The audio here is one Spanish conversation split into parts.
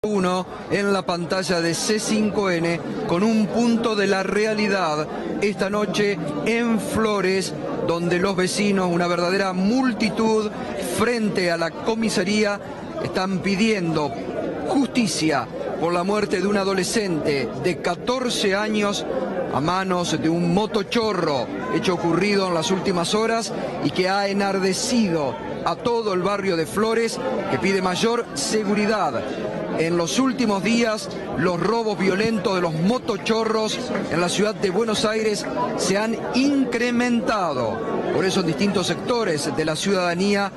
Uno en la pantalla de C5N con un punto de la realidad esta noche en Flores, donde los vecinos, una verdadera multitud frente a la comisaría, están pidiendo justicia por la muerte de un adolescente de 14 años a manos de un motochorro, hecho ocurrido en las últimas horas y que ha enardecido a todo el barrio de Flores, que pide mayor seguridad. En los últimos días, los robos violentos de los motochorros en la ciudad de Buenos Aires se han incrementado. Por eso en distintos sectores de la ciudadanía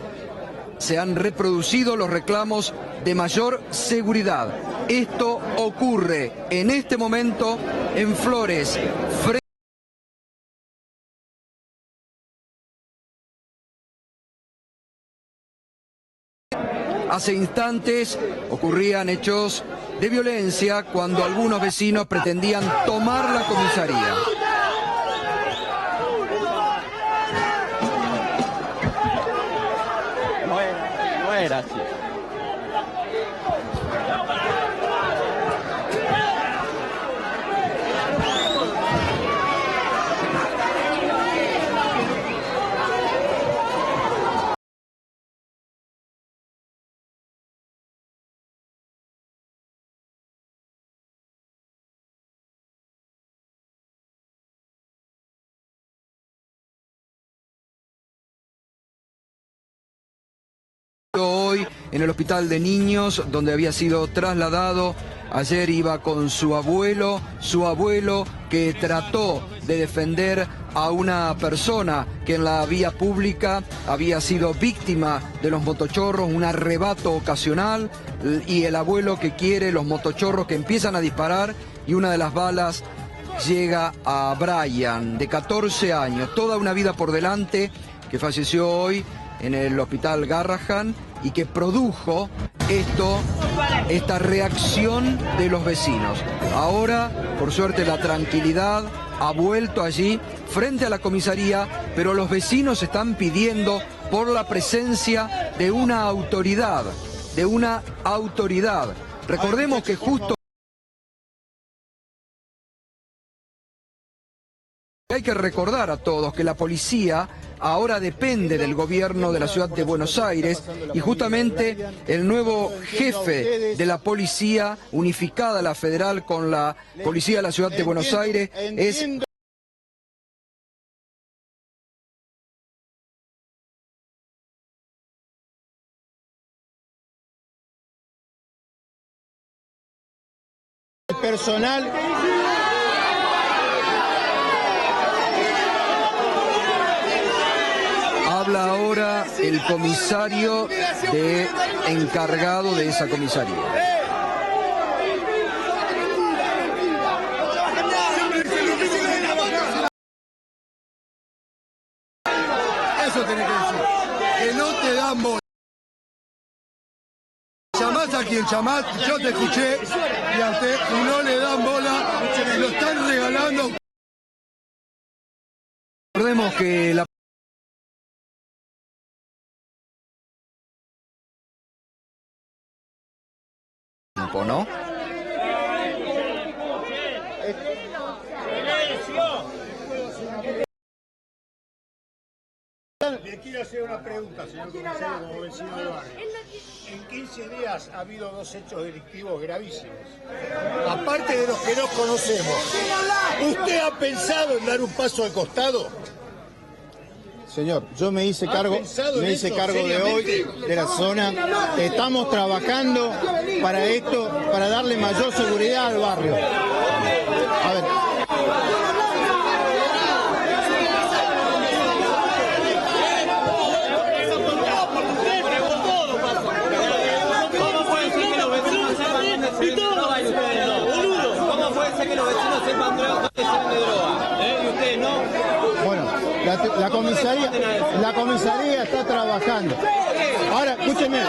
se han reproducido los reclamos de mayor seguridad. Esto ocurre en este momento en Flores. Hace instantes ocurrían hechos de violencia cuando algunos vecinos pretendían tomar la comisaría. No era así. Hoy en el hospital de niños, donde había sido trasladado. Ayer iba con su abuelo que trató de defender a una persona que en la vía pública había sido víctima de los motochorros, un arrebato ocasional, y el abuelo que quiere los motochorros que empiezan a disparar y una de las balas llega a Brian, de 14 años, toda una vida por delante, que falleció hoy en el hospital Garrahan y que produjo esta reacción de los vecinos. Ahora, por suerte, la tranquilidad ha vuelto allí frente a la comisaría, pero los vecinos están pidiendo por la presencia de una autoridad, Recordemos que justo hay que recordar a todos que la policía ahora depende del gobierno de la ciudad de Buenos Aires y justamente el nuevo jefe de la policía unificada, la federal con la policía de la ciudad de Buenos Aires, es personal. Habla ahora el comisario encargado de esa comisaría. Eso tenés que decir. Que no te dan bola. Llamás a quien llamás, yo te escuché, y no le dan bola, y lo están regalando. Recordemos que la ¿no? Le quiero hacer una pregunta, señor comisario, como vecino del barrio. En 15 días ha habido 2 hechos delictivos gravísimos. Aparte de los que no conocemos, ¿usted ha pensado en dar un paso al costado? Señor, yo me hice cargo de hoy de la zona. Estamos trabajando para esto, para darle mayor seguridad al barrio. A ver. Que los vecinos sepan droga, y ustedes no. Bueno, la comisaría está trabajando. Ahora, escúcheme,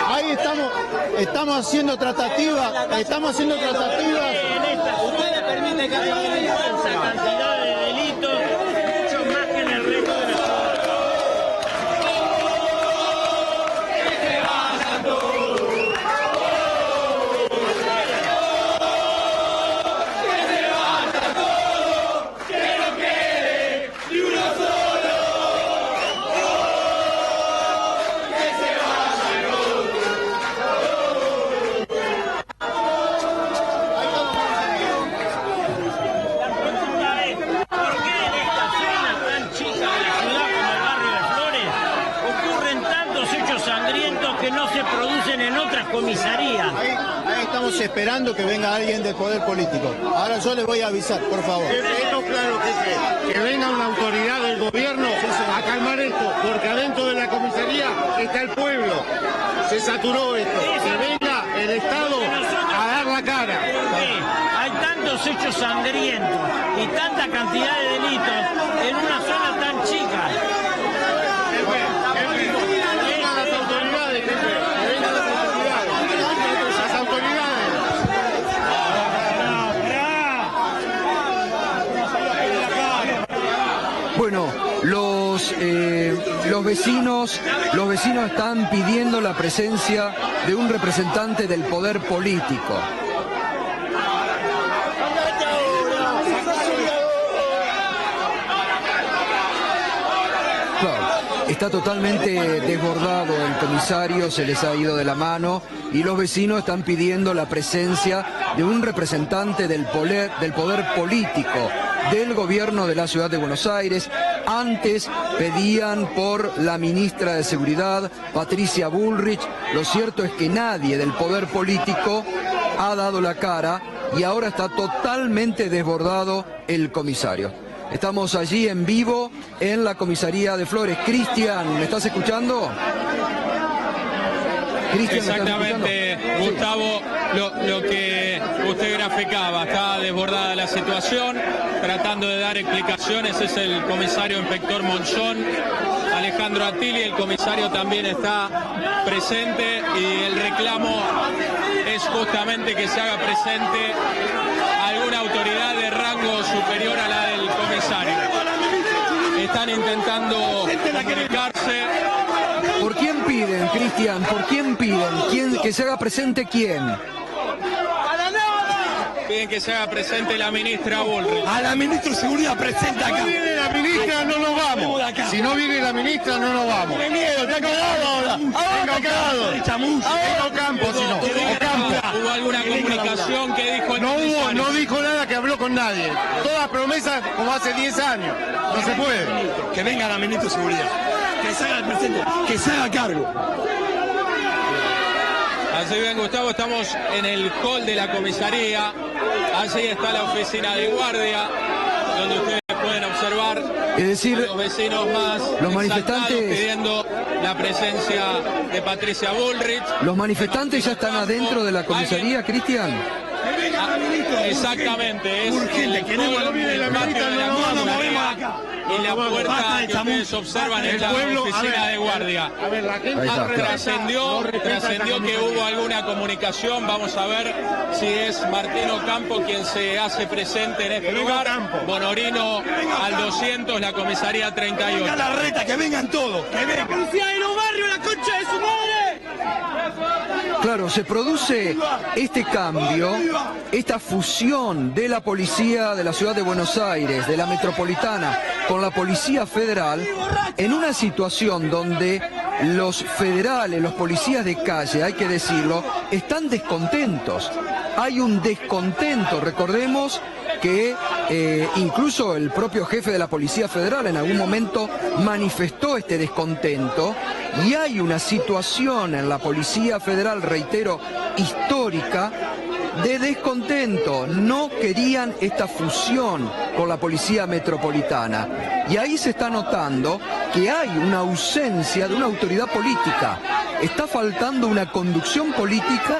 ahí estamos haciendo tratativas. Ustedes permiten que haya esa cantidad de delitos, mucho más que en el resto de la ciudad. se producen en otras comisarías. Ahí estamos esperando que venga alguien del poder político. Ahora yo les voy a avisar, por favor. Esto claro que venga una autoridad del gobierno a calmar esto, porque adentro de la comisaría está el pueblo. Se saturó esto. Que venga el Estado a dar la cara. Hay tantos hechos sangrientos y tanta cantidad de delitos en una zona tan chica. Bueno, los vecinos están pidiendo la presencia de un representante del poder político. Claro, está totalmente desbordado el comisario, se les ha ido de la mano y los vecinos están pidiendo la presencia de un representante del poder político del gobierno de la ciudad de Buenos Aires. Antes pedían por la ministra de Seguridad, Patricia Bullrich. Lo cierto es que nadie del poder político ha dado la cara y ahora está totalmente desbordado el comisario. Estamos allí en vivo en la comisaría de Flores. Cristian, ¿me estás escuchando? Cristian, exactamente, Gustavo, lo que usted graficaba, está desbordada la situación, tratando de dar explicaciones, es el comisario inspector Monzón, Alejandro Attili, el comisario también está presente y el reclamo es justamente que se haga presente alguna autoridad de rango superior a la del comisario. Están intentando comunicarse. ¿Por quién piden, Cristian? ¿Por quién piden? ¿Que se haga presente quién? Piden que se haga presente la ministra Bullrich. A la ministra de Seguridad presente acá. Si no viene la ministra, no nos vamos. Si no viene la ministra, no nos vamos. ¡Qué miedo! ¡Te ha cagado ahora! ¡Ahora te ha cagado! ¡Chamuyo! Venga Campo, si no. ¿Hubo alguna comunicación que dijo el No hubo, comisario? no dijo nada, que habló con nadie. Todas promesas como hace 10 años. No se puede. Que venga la ministra de Seguridad. Que se haga el presente. Que se haga cargo. Así bien, Gustavo, estamos en el hall de la comisaría. Allí está la oficina de guardia, donde ustedes pueden observar, es decir, los vecinos más los manifestantes pidiendo la presencia de Patricia Bullrich. ¿Los manifestantes ya están adentro de la comisaría, Cristian? Exactamente, es urgente, queremos el viene la patio ministra, de la no nos comisaría movemos acá. y la puerta que ustedes observan es la oficina de guardia. A ver, la gente Ahí está, claro. Trascendió que hubo alguna comunicación. Vamos a ver si es Martino Campo quien se hace presente en este lugar. Bonorino al 200, la comisaría 38. Venga la reta, que vengan todos. Que vengan. ¡Policía de los barrios, la concha de su madre! Claro, se produce este cambio, esta fusión de la policía de la ciudad de Buenos Aires, de la metropolitana, con la policía federal, en una situación donde los federales, los policías de calle, hay que decirlo, están descontentos. Hay un descontento, recordemos que incluso el propio jefe de la Policía Federal en algún momento manifestó este descontento y hay una situación en la Policía Federal, reitero, histórica, de descontento. No querían esta fusión con la Policía Metropolitana y ahí se está notando que hay una ausencia de una autoridad política. Está faltando una conducción política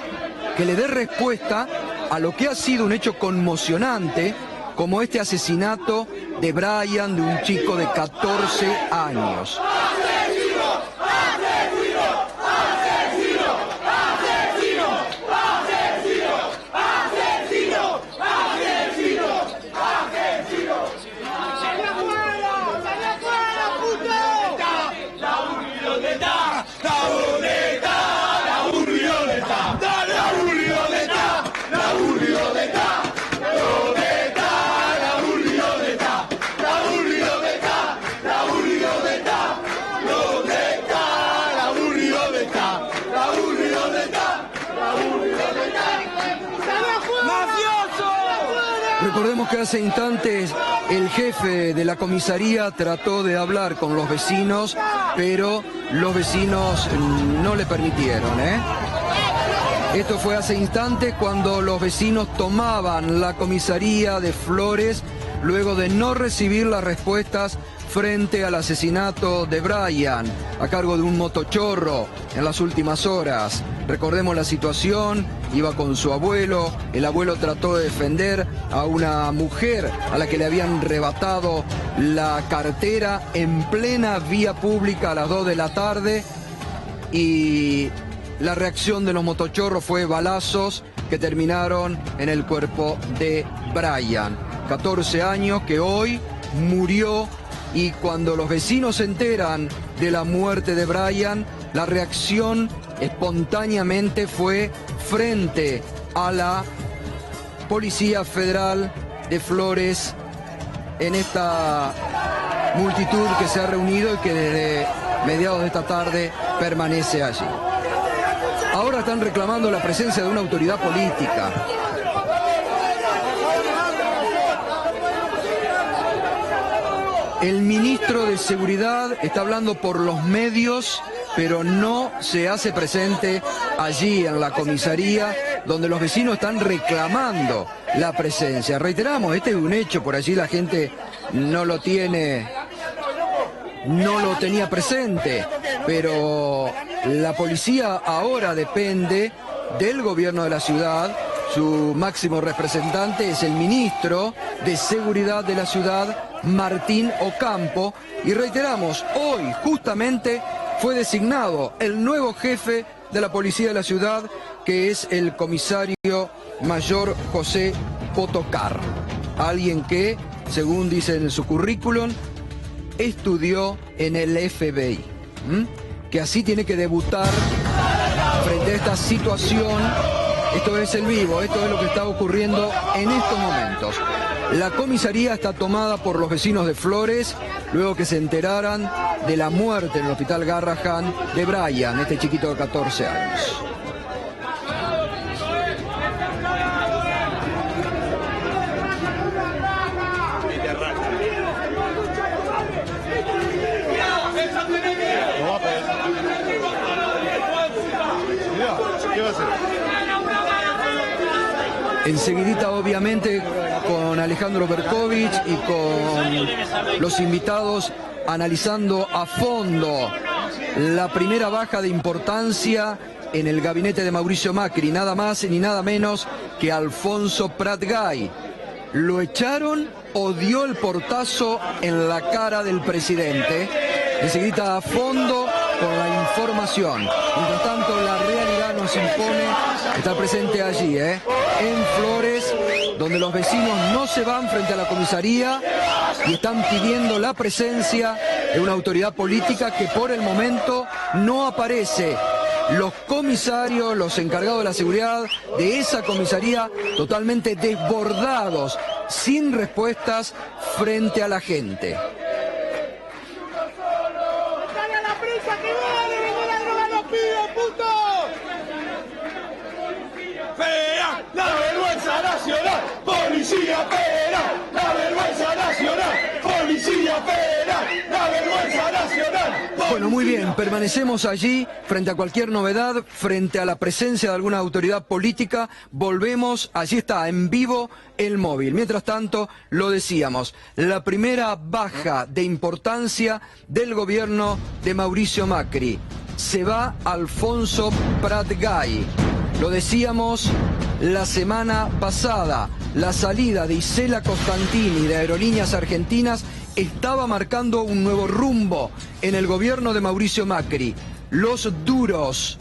que le dé respuesta a lo que ha sido un hecho conmocionante, como este asesinato de Brian, de un chico de 14 años. recordemos que hace instantes el jefe de la comisaría trató de hablar con los vecinos, pero los vecinos no le permitieron, Esto fue hace instantes cuando los vecinos tomaban la comisaría de Flores luego de no recibir las respuestas frente al asesinato de Brian a cargo de un motochorro en las últimas horas. Recordemos la situación, iba con su abuelo, el abuelo trató de defender a una mujer a la que le habían arrebatado la cartera en plena vía pública a las 2 de la tarde y la reacción de los motochorros fue balazos que terminaron en el cuerpo de Brian, 14 años, que hoy murió. Y cuando los vecinos se enteran de la muerte de Brian, la reacción espontáneamente fue frente a la Policía Federal de Flores en esta multitud que se ha reunido y que desde mediados de esta tarde permanece allí. Ahora están reclamando la presencia de una autoridad política. El ministro de Seguridad está hablando por los medios, pero no se hace presente allí en la comisaría, donde los vecinos están reclamando la presencia. Reiteramos, este es un hecho, por allí la gente no lo tenía presente, pero la policía ahora depende del gobierno de la ciudad. Su máximo representante es el ministro de Seguridad de la ciudad, Martín Ocampo, y reiteramos, hoy justamente fue designado el nuevo jefe de la policía de la ciudad, que es el comisario mayor José Potocar, alguien que, según dice en su currículum, estudió en el FBI, que así tiene que debutar frente a esta situación. Esto es el vivo, esto es lo que está ocurriendo en estos momentos. La comisaría está tomada por los vecinos de Flores, luego que se enteraran de la muerte en el hospital Garrahan de Brian, este chiquito de 14 años. ¿Qué va a hacer? Enseguidita, obviamente, con Alejandro Berkovich y con los invitados analizando a fondo la primera baja de importancia en el gabinete de Mauricio Macri, nada más ni nada menos que Alfonso Pratgay. ¿Lo echaron o dio el portazo en la cara del presidente? Enseguidita a fondo con la información. Mientras tanto, la realidad nos impone estar presente allí, en Flores, donde los vecinos no se van frente a la comisaría y están pidiendo la presencia de una autoridad política que por el momento no aparece. Los comisarios, los encargados de la seguridad de esa comisaría, totalmente desbordados, sin respuestas frente a la gente. La vergüenza nacional, policía federal, la vergüenza nacional, policía federal, la vergüenza nacional. Bueno, muy bien, permanecemos allí frente a cualquier novedad, frente a la presencia de alguna autoridad política, volvemos, allí está, en vivo el móvil. Mientras tanto, lo decíamos, la primera baja de importancia del gobierno de Mauricio Macri. Se va Alfonso Pratgay. Lo decíamos la semana pasada, la salida de Isela Costantini de Aerolíneas Argentinas estaba marcando un nuevo rumbo en el gobierno de Mauricio Macri. Los duros,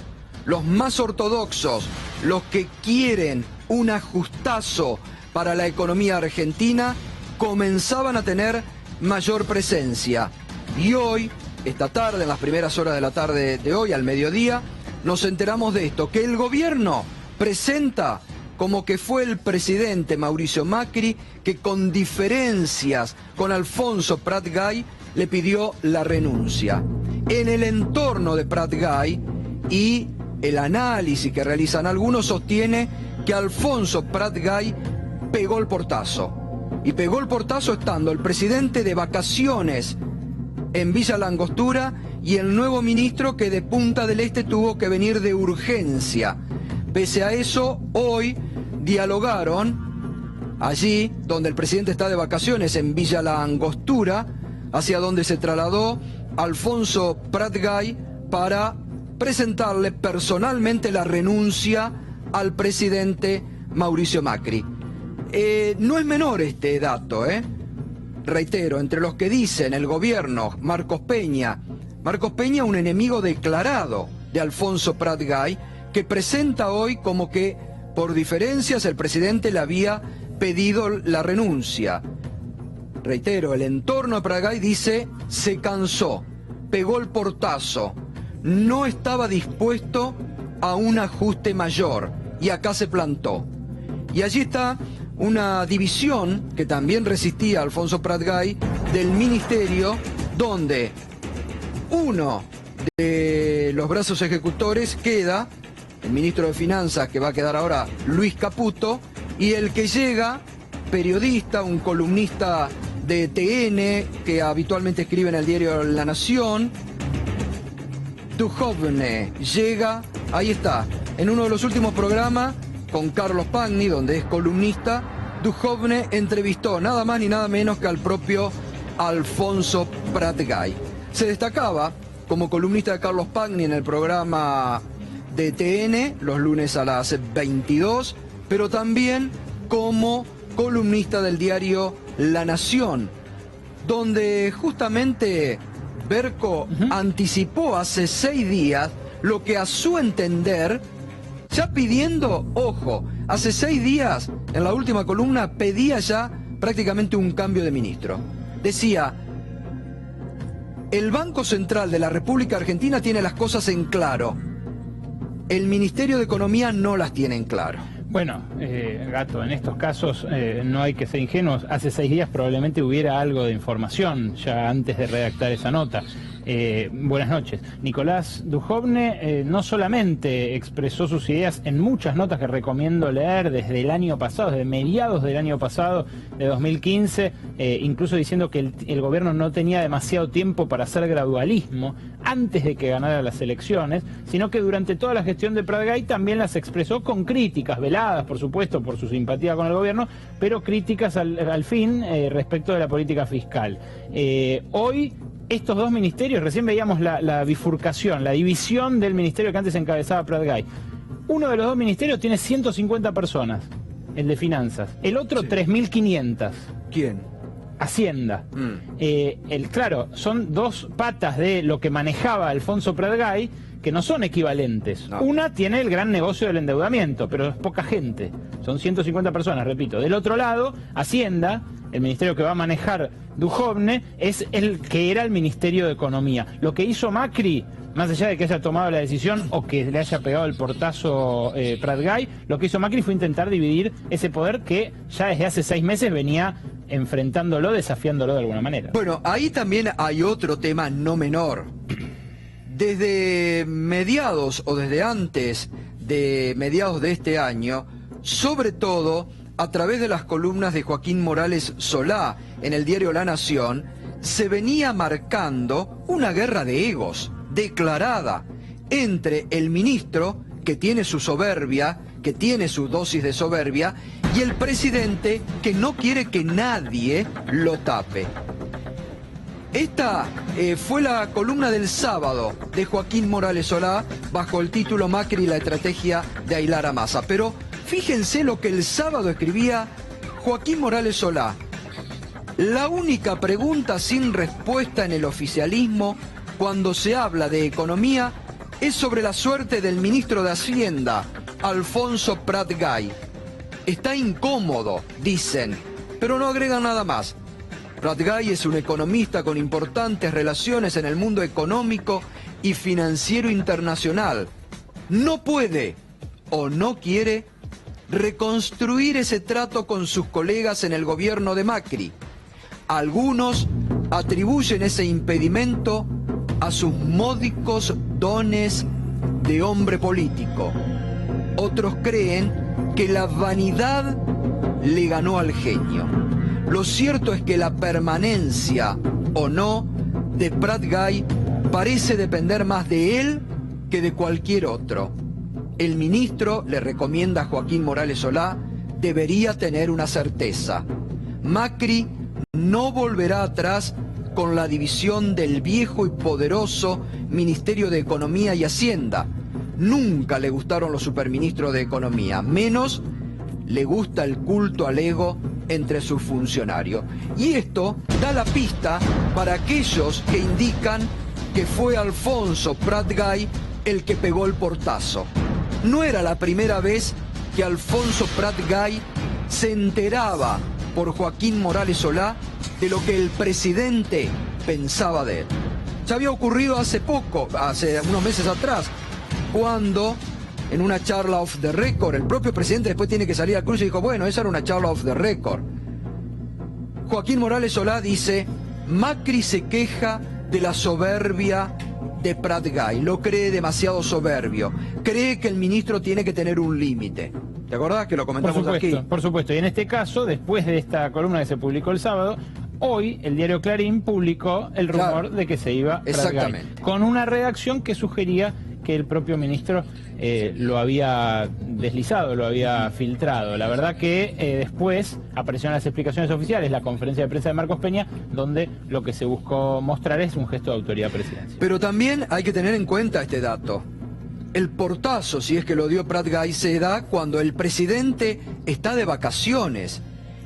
los más ortodoxos, los que quieren un ajustazo para la economía argentina, comenzaban a tener mayor presencia. Y hoy, esta tarde, en las primeras horas de la tarde de hoy, al mediodía, nos enteramos de esto, que el gobierno presenta como que fue el presidente Mauricio Macri que con diferencias con Alfonso Pratgay le pidió la renuncia. En el entorno de Pratgay y el análisis que realizan algunos sostiene que Alfonso Pratgay pegó el portazo. Y pegó el portazo estando el presidente de vacaciones en Villa La Angostura y el nuevo ministro que de Punta del Este tuvo que venir de urgencia. Pese a eso, hoy dialogaron allí donde el presidente está de vacaciones, en Villa La Angostura, hacia donde se trasladó Alfonso Prat-Gay para presentarle personalmente la renuncia al presidente Mauricio Macri. No es menor este dato, Reitero, entre los que dicen el gobierno, Marcos Peña, un enemigo declarado de Alfonso Prat-Gay, que presenta hoy como que por diferencias el presidente le había pedido la renuncia. Reitero, el entorno de Prat-Gay dice, se cansó, pegó el portazo, no estaba dispuesto a un ajuste mayor y acá se plantó. Y allí está una división que también resistía a Alfonso Prat-Gay del ministerio, donde uno de los brazos ejecutores queda el ministro de Finanzas, que va a quedar ahora Luis Caputo, y el que llega, periodista, un columnista de TN, que habitualmente escribe en el diario La Nación, Duhovne, llega, ahí está, en uno de los últimos programas, con Carlos Pagni, donde es columnista, Duhovne entrevistó nada más ni nada menos que al propio Alfonso Prat-Gay. Se destacaba como columnista de Carlos Pagni en el programa de TN, los lunes a las 22, pero también como columnista del diario La Nación, donde justamente Berco anticipó hace 6 días lo que a su entender, ya pidiendo, ojo, hace 6 días, en la última columna, pedía ya prácticamente un cambio de ministro. Decía, el Banco Central de la República Argentina tiene las cosas en claro, el Ministerio de Economía no las tiene en claro. Bueno, Gato, en estos casos no hay que ser ingenuos. Hace 6 días probablemente hubiera algo de información ya antes de redactar esa nota. Buenas noches. Nicolás Duhovne no solamente expresó sus ideas en muchas notas que recomiendo leer desde el año pasado, desde mediados del año pasado, de 2015, incluso diciendo que el gobierno no tenía demasiado tiempo para hacer gradualismo antes de que ganara las elecciones, sino que durante toda la gestión de Prat-Gay también las expresó con críticas, veladas por supuesto por su simpatía con el gobierno, pero críticas al fin respecto de la política fiscal. Hoy estos dos ministerios, recién veíamos la bifurcación, la división del ministerio que antes encabezaba Prat-Gay. Uno de los dos ministerios tiene 150 personas, el de Finanzas. El otro, sí. 3.500. ¿Quién? Hacienda. Claro, son dos patas de lo que manejaba Alfonso Prat-Gay que no son equivalentes. No. Una tiene el gran negocio del endeudamiento, pero es poca gente. Son 150 personas, repito. Del otro lado, Hacienda, el ministerio que va a manejar Duhovne, es el que era el Ministerio de Economía. Lo que hizo Macri, más allá de que haya tomado la decisión o que le haya pegado el portazo Prat-Gay, lo que hizo Macri fue intentar dividir ese poder que ya desde hace 6 meses venía enfrentándolo, desafiándolo de alguna manera. Bueno, ahí también hay otro tema no menor. Desde mediados o desde antes de mediados de este año, sobre todo a través de las columnas de Joaquín Morales Solá en el diario La Nación, se venía marcando una guerra de egos declarada entre el ministro, que tiene su soberbia, que tiene su dosis de soberbia, y el presidente, que no quiere que nadie lo tape. Esta fue la columna del sábado de Joaquín Morales Solá bajo el título Macri y la estrategia de aislar a Massa. Pero fíjense lo que el sábado escribía Joaquín Morales Solá. La única pregunta sin respuesta en el oficialismo cuando se habla de economía es sobre la suerte del ministro de Hacienda, Alfonso Prat-Gay. Está incómodo, dicen, pero no agregan nada más. Prat-Gay es un economista con importantes relaciones en el mundo económico y financiero internacional. No puede o no quiere reconstruir ese trato con sus colegas en el gobierno de Macri. Algunos atribuyen ese impedimento a sus módicos dones de hombre político. Otros creen que la vanidad le ganó al genio. Lo cierto es que la permanencia o no de Prat-Gay parece depender más de él que de cualquier otro. El ministro le recomienda a Joaquín Morales Solá, debería tener una certeza. Macri no volverá atrás con la división del viejo y poderoso Ministerio de Economía y Hacienda. Nunca le gustaron los superministros de Economía, menos le gusta el culto al ego entre sus funcionarios. Y esto da la pista para aquellos que indican que fue Alfonso Prat-Gay el que pegó el portazo. No era la primera vez que Alfonso Prat-Gay se enteraba por Joaquín Morales Solá de lo que el presidente pensaba de él. Ya había ocurrido hace poco, hace unos meses atrás, cuando en una charla off the record, el propio presidente después tiene que salir al cruce y dijo, bueno, esa era una charla off the record. Joaquín Morales Solá dice, Macri se queja de la soberbia de Prat-Gay, lo cree demasiado soberbio, cree que el ministro tiene que tener un límite. ¿Te acordás que lo comentamos aquí? Por supuesto, y en este caso, después de esta columna que se publicó el sábado, hoy el diario Clarín publicó el rumor de que se iba Prat-Gay, con una redacción que sugería que el propio ministro lo había deslizado, lo había filtrado. La verdad que después aparecieron las explicaciones oficiales, la conferencia de prensa de Marcos Peña, donde lo que se buscó mostrar es un gesto de autoridad presidencial. Pero también hay que tener en cuenta este dato. El portazo, si es que lo dio Prat-Gay, se da cuando el presidente está de vacaciones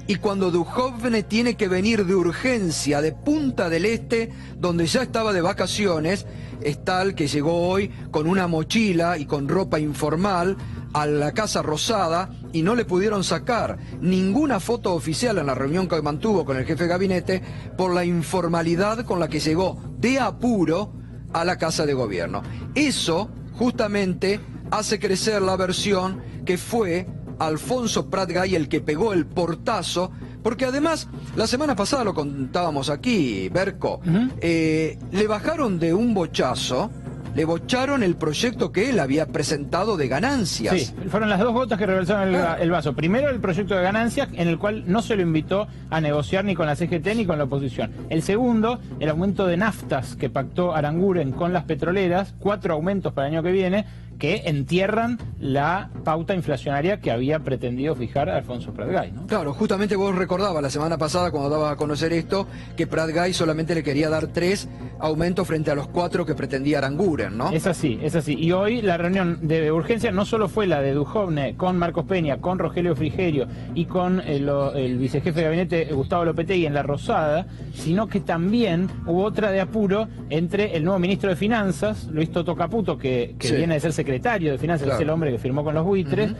y cuando Duhovne tiene que venir de urgencia de Punta del Este, donde ya estaba de vacaciones. Es tal que llegó hoy con una mochila y con ropa informal a la Casa Rosada y no le pudieron sacar ninguna foto oficial en la reunión que mantuvo con el jefe de gabinete por la informalidad con la que llegó de apuro a la Casa de Gobierno. Eso justamente hace crecer la versión que fue Alfonso Prat-Gay el que pegó el portazo, porque además, la semana pasada lo contábamos aquí, Berco, le bajaron de un bochazo, le bocharon el proyecto que él había presentado de ganancias. Sí, fueron las dos gotas que rebalsaron el vaso. Primero el proyecto de ganancias, en el cual no se lo invitó a negociar ni con la CGT ni con la oposición. El segundo, el aumento de naftas que pactó Aranguren con las petroleras, 4 aumentos para el año que viene, que entierran la pauta inflacionaria que había pretendido fijar Alfonso Prat-Gay, ¿no? Claro, justamente vos recordabas la semana pasada cuando daba a conocer esto, que Prat-Gay solamente le quería dar 3 aumentos frente a los 4 que pretendía Aranguren, ¿no? Es así, es así. Y hoy la reunión de urgencia no solo fue la de Duhovne con Marcos Peña, con Rogelio Frigerio y con el vicejefe de gabinete Gustavo Lopetegui en La Rosada, sino que también hubo otra de apuro entre el nuevo ministro de Finanzas, Luis Toto Caputo, que viene de ser secretario de Finanzas, es el hombre que firmó con los buitres,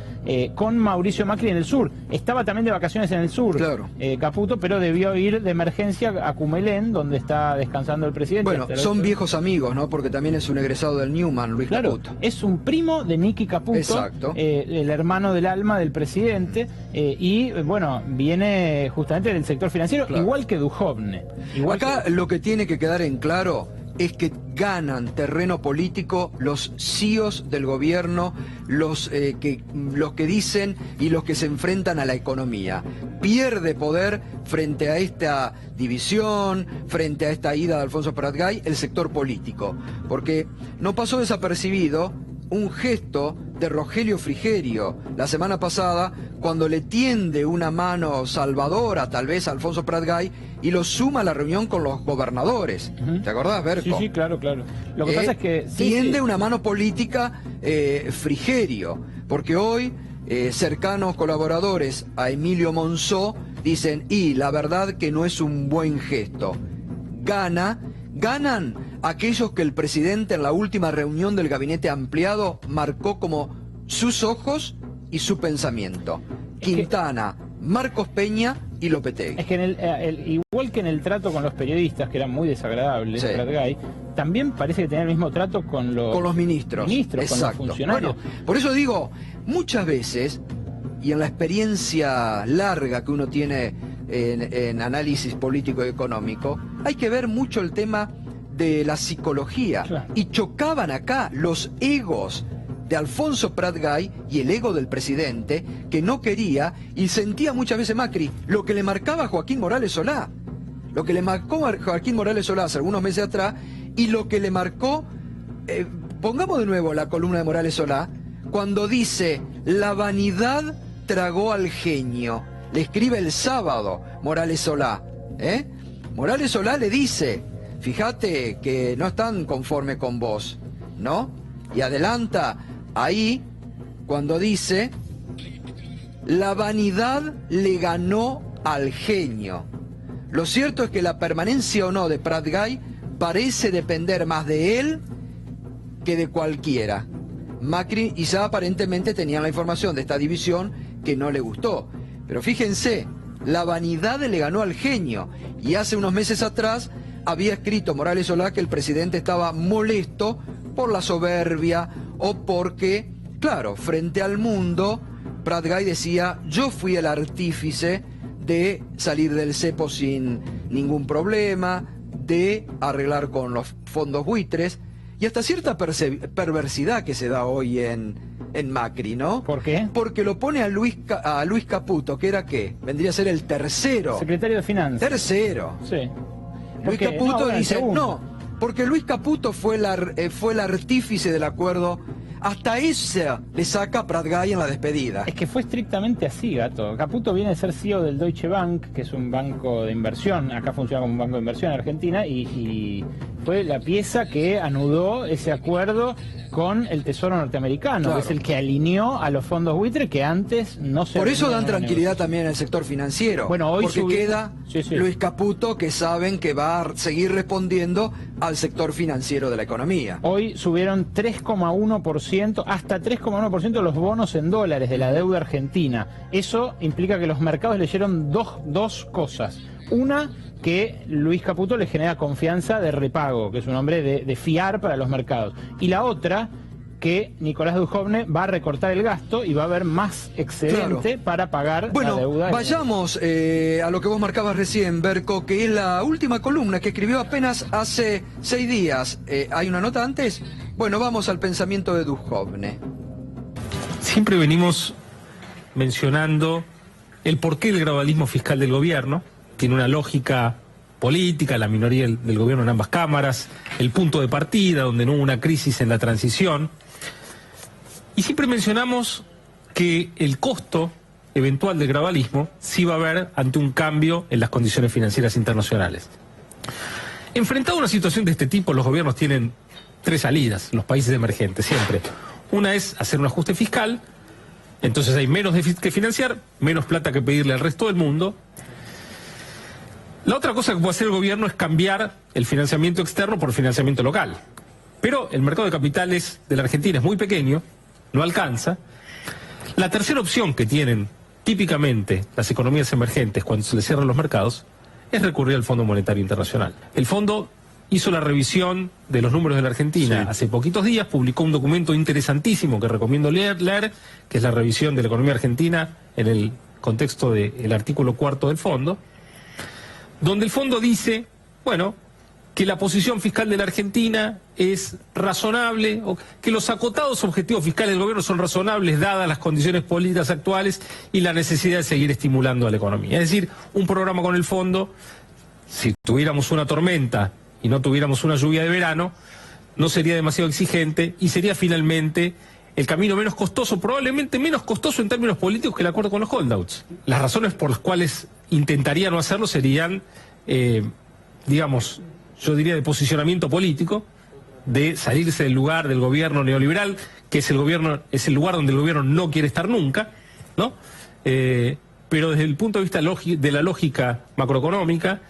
con Mauricio Macri en el sur. Estaba también de vacaciones en el sur, Caputo, pero debió ir de emergencia a Cumelén, donde está descansando el presidente. Bueno, son viejos amigos, ¿no? Porque también es un egresado del Newman, Luis Caputo. Es un primo de Nicky Caputo, el hermano del alma del presidente, y bueno, viene justamente del sector financiero, igual que Duhovne. Acá lo que tiene que quedar en claro es que ganan terreno político los CEOs del gobierno, los que dicen y los que se enfrentan a la economía. Pierde poder frente a esta división, frente a esta ida de Alfonso Prat-Gay, el sector político. Porque no pasó desapercibido un gesto de Rogelio Frigerio la semana pasada cuando le tiende una mano salvadora tal vez a Alfonso Prat-Gay y lo suma a la reunión con los gobernadores. ¿Te acordás, Berco? Sí, claro. Lo que pasa es que tiende una mano política Frigerio, porque hoy cercanos colaboradores a Emilio Monzó dicen, y la verdad que no es un buen gesto. Ganan aquellos que el presidente en la última reunión del gabinete ampliado marcó como sus ojos y su pensamiento. Quintana, Marcos Peña y Lopetegui. Es que igual que en el trato con los periodistas, que eran muy desagradables, Prat-Gay, también parece que tenía el mismo trato con los ministros, con los funcionarios. Bueno, por eso digo, muchas veces, y en la experiencia larga que uno tiene en análisis político y económico, hay que ver mucho el tema de la psicología. Y chocaban acá los egos de Alfonso Prat Gay y el ego del presidente, que no quería y sentía muchas veces Macri, lo que le marcaba Joaquín Morales Solá. Lo que le marcó a Joaquín Morales Solá hace algunos meses atrás y lo que le marcó, pongamos de nuevo la columna de Morales Solá, cuando dice, la vanidad tragó al genio. Le escribe el sábado Morales Solá. Morales Solá le dice, fíjate que no están conformes con vos, ¿no? Y adelanta ahí cuando dice, la vanidad le ganó al genio. Lo cierto es que la permanencia o no de Prat Gay parece depender más de él que de cualquiera. Macri y Sá aparentemente tenían la información de esta división que no le gustó. Pero fíjense, la vanidad le ganó al genio. Y hace unos meses atrás había escrito Morales Solá que el presidente estaba molesto por la soberbia o porque, claro, frente al mundo, Prat Gay decía, yo fui el artífice de salir del cepo sin ningún problema, de arreglar con los fondos buitres, y hasta cierta perversidad que se da hoy en Macri, ¿no? ¿Por qué? Porque lo pone a Luis Caputo, que era ¿qué? Vendría a ser el tercero. Secretario de Finanzas. Tercero. Sí. Luis Caputo dice, no, porque Luis Caputo fue el artífice del acuerdo. Hasta ese le saca a Prat Gay en la despedida. Es que fue estrictamente así, Gato. Caputo viene a ser CEO del Deutsche Bank, que es un banco de inversión, acá funciona como un banco de inversión en Argentina, y fue la pieza que anudó ese acuerdo con el Tesoro norteamericano, claro, que es el que alineó a los fondos buitre que antes no se... Por eso dan tranquilidad también al sector financiero. Bueno, hoy porque queda sí. Luis Caputo, que saben que va a seguir respondiendo al sector financiero de la economía. Hoy subieron 3,1%, hasta 3,1% los bonos en dólares de la deuda argentina. Eso implica que los mercados leyeron dos cosas. Una, que Luis Caputo le genera confianza de repago, que es un hombre de fiar para los mercados. Y la otra, que Nicolás Dujovne va a recortar el gasto y va a haber más excedente para pagar la deuda. Bueno, vayamos a lo que vos marcabas recién, Berco, que es la última columna que escribió apenas hace 6 días. ¿Hay una nota antes? Bueno, vamos al pensamiento de Dujovne. Siempre venimos mencionando el porqué del gradualismo fiscal del gobierno. Tiene una lógica política, la minoría del gobierno en ambas cámaras, el punto de partida donde no hubo una crisis en la transición. Y siempre mencionamos que el costo eventual del gradualismo sí va a haber ante un cambio en las condiciones financieras internacionales. Enfrentado a una situación de este tipo, los gobiernos tienen 3 salidas, los países emergentes, siempre. Una es hacer un ajuste fiscal, entonces hay menos déficit que financiar, menos plata que pedirle al resto del mundo. La otra cosa que puede hacer el gobierno es cambiar el financiamiento externo por financiamiento local. Pero el mercado de capitales de la Argentina es muy pequeño, no alcanza. La tercera opción que tienen típicamente las economías emergentes cuando se les cierran los mercados es recurrir al Fondo Monetario Internacional. El fondo hizo la revisión de los números de la Argentina hace poquitos días, publicó un documento interesantísimo que recomiendo leer, que es la revisión de la economía argentina en el contexto del artículo 4 del fondo, donde el fondo dice, bueno, que la posición fiscal de la Argentina es razonable, o que los acotados objetivos fiscales del gobierno son razonables dadas las condiciones políticas actuales y la necesidad de seguir estimulando a la economía. Es decir, un programa con el fondo, si tuviéramos una tormenta y no tuviéramos una lluvia de verano, no sería demasiado exigente y sería finalmente el camino menos costoso, probablemente menos costoso en términos políticos que el acuerdo con los holdouts. Las razones por las cuales intentaría no hacerlo serían, digamos, yo diría de posicionamiento político, de salirse del lugar del gobierno neoliberal, que es el lugar donde el gobierno no quiere estar nunca, ¿no? Pero desde el punto de vista de la lógica macroeconómica,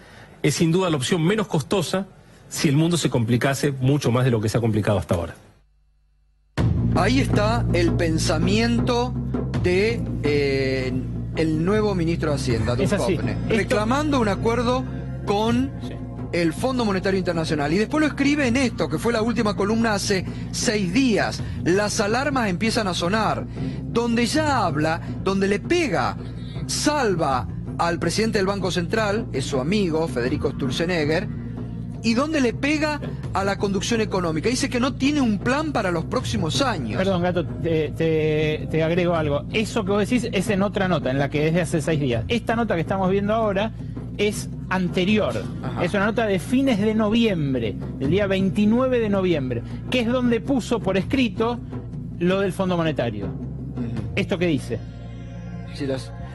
es sin duda la opción menos costosa si el mundo se complicase mucho más de lo que se ha complicado hasta ahora. Ahí está el pensamiento de el nuevo ministro de Hacienda, Dujovne, reclamando un acuerdo con el Fondo Monetario Internacional. Y después lo escribe en esto, que fue la última columna hace 6 días. Las alarmas empiezan a sonar, donde ya habla, donde le pega, salva al presidente del Banco Central, es su amigo, Federico Sturzenegger, ¿Y dónde le pega a la conducción económica? Dice que no tiene un plan para los próximos años. Perdón, Gato, te agrego algo. Eso que vos decís es en otra nota, en la que es de hace 6 días. Esta nota que estamos viendo ahora es anterior. Ajá. Es una nota de fines de noviembre, del día 29 de noviembre, que es donde puso por escrito lo del Fondo Monetario. ¿Esto qué dice?